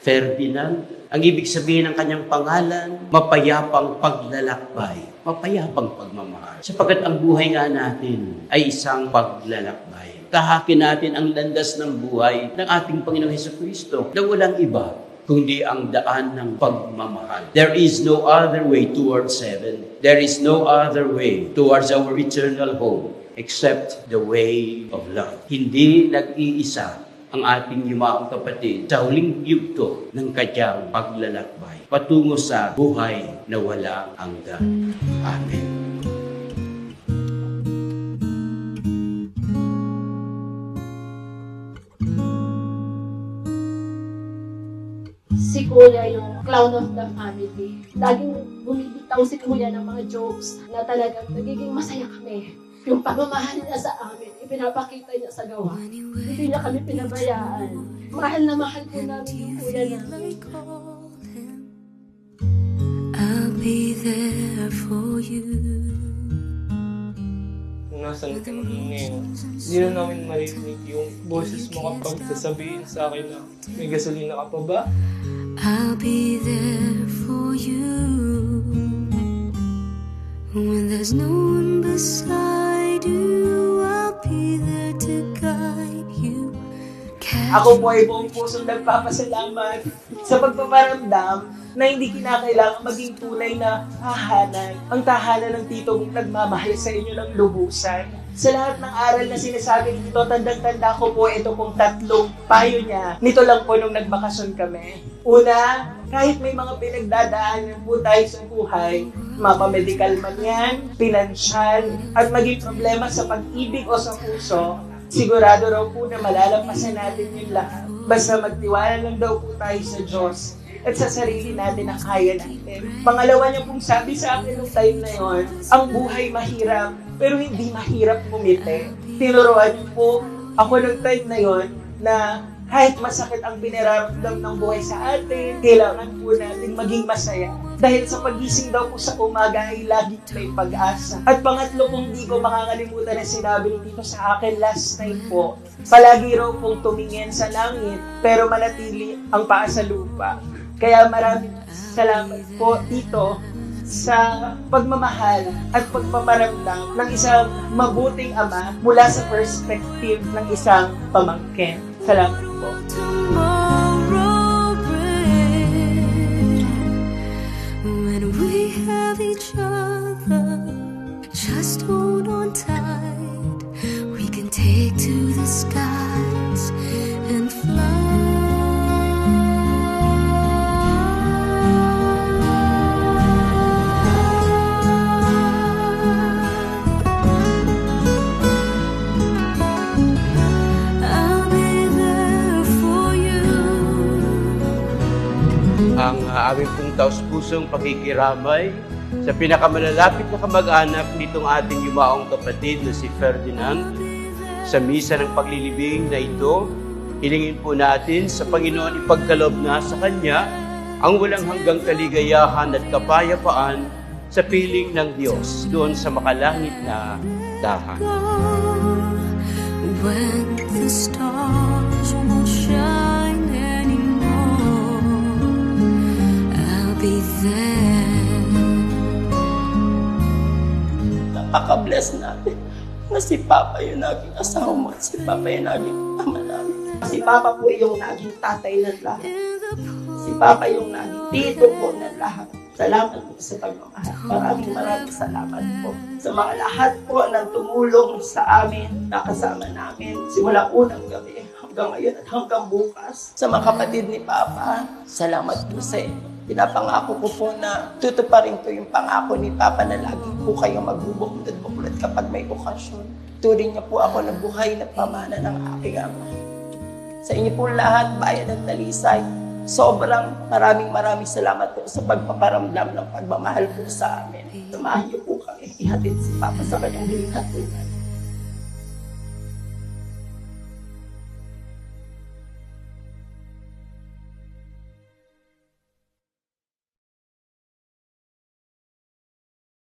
Ferdinand. Ang ibig sabihin ng kanyang pangalan, mapayapang paglalakbay, mapayapang pagmamahal. Sapagkat ang buhay nga natin ay isang paglalakbay. Tahakin natin ang landas ng buhay ng ating Panginoong Hesukristo na walang iba kundi ang daan ng pagmamahal. There is no other way towards heaven. There is no other way towards our eternal home except the way of love. Hindi nag-iisa ang ating yumaong kapatid sa huling yugto ng kanyang paglalakbay patungo sa buhay na walang hanggan. Amen. Si Kuya yung clown of the family. Laging bumibitaw si Kuya ng mga jokes na talagang nagiging masaya kami. Yung pagmamahal niya sa amin, ipinapakita niya sa gawa. Hindi niya kami pinabayaan. Mahal na mahal po namin yung Kuya namin. I'll be there for you. Kung nasan ka ngayon, hindi na namin marinig yung boses mo kapag sasabihin sa akin na may gasolina ka pa ba? I'll be there for you when there's no one beside you. I'll be there to guide you. Ako po ay buong pusong nagpapasalamat sa pagpaparamdam na hindi kinakailangan maging tunay na tahanan. Ang tahanan ng tito mong nagmamahal sa inyo ng lubusan. Sa lahat ng aral na sinasabi ni Tito, tandang-tanda ko po ito pong tatlong payo niya. Nito lang po nung nagbakasyon kami. Una, kahit may mga pinagdadaanan po tayo sa buhay, mapamedical man yan, pinansyal, at maging problema sa pag-ibig o sa puso, sigurado raw po na malalampasan natin yung lahat. Basta magtiwala lang daw po tayo sa Diyos at sa sarili natin na kaya natin. Pangalawa niya pong sabi sa akin nung time na yon, ang buhay mahirap, pero hindi mahirap pumiti. Tinuruan niyo po ako nung time na yon na kahit masakit ang pinararamdam ng buhay sa atin, kailangan po natin maging masaya. Dahil sa pagising daw po sa umaga ay lagi may pag-asa. At pangatlo pong di ko makakalimutan na sinabi ni Tito sa akin last time po, palagi raw pong tumingin sa langit, pero manatili ang paa sa lupa. Kaya maraming salamat po, Tito, sa pagmamahal at pagpaparamdam ng isang mabuting ama mula sa perspective ng isang pamangkin. Salamat po. Tomorrow break when we have each other, just hold on tight. We can take to the skies and fly. Ang aming pong taus-pusong pakikiramay sa pinakamalalapit na kamag-anak nitong ating yumaong kapatid na si Ferdinand. Sa misa ng paglilibing na ito, hilingin po natin sa Panginoon ipagkaloob na sa Kanya ang walang hanggang kaligayahan at kapayapaan sa piling ng Diyos doon sa makalangit na tahan. When the stars won't shine anymore, I'll be there. Napaka-bless natin na si Papa yung naging asawa mo at si Papa yung naging ama namin. Si Papa po yung naging tatay ng lahat. Si Papa yung naging tito po ng lahat. Salamat po sa pagmamahal. Maraming salamat po sa mga lahat po ng tumulong sa amin, nakasama namin, simula unang gabi hanggang ngayon at hanggang bukas. Sa mga kapatid ni Papa, salamat po sa inyo. Pinapangako ko po na tutuparin ko yung pangako ni Papa na lagi po kayong magbubuklod kapag may okasyon. Turing niyo po ako na buhay na pamana ng aking ama. Sa inyo po lahat, bayan ng Talisay, sobrang maraming salamat po sa pagpaparamdam ng pagmamahal po sa amin. Samahan niyo po kami ihatid si Papa sa kanyang huling hatulan.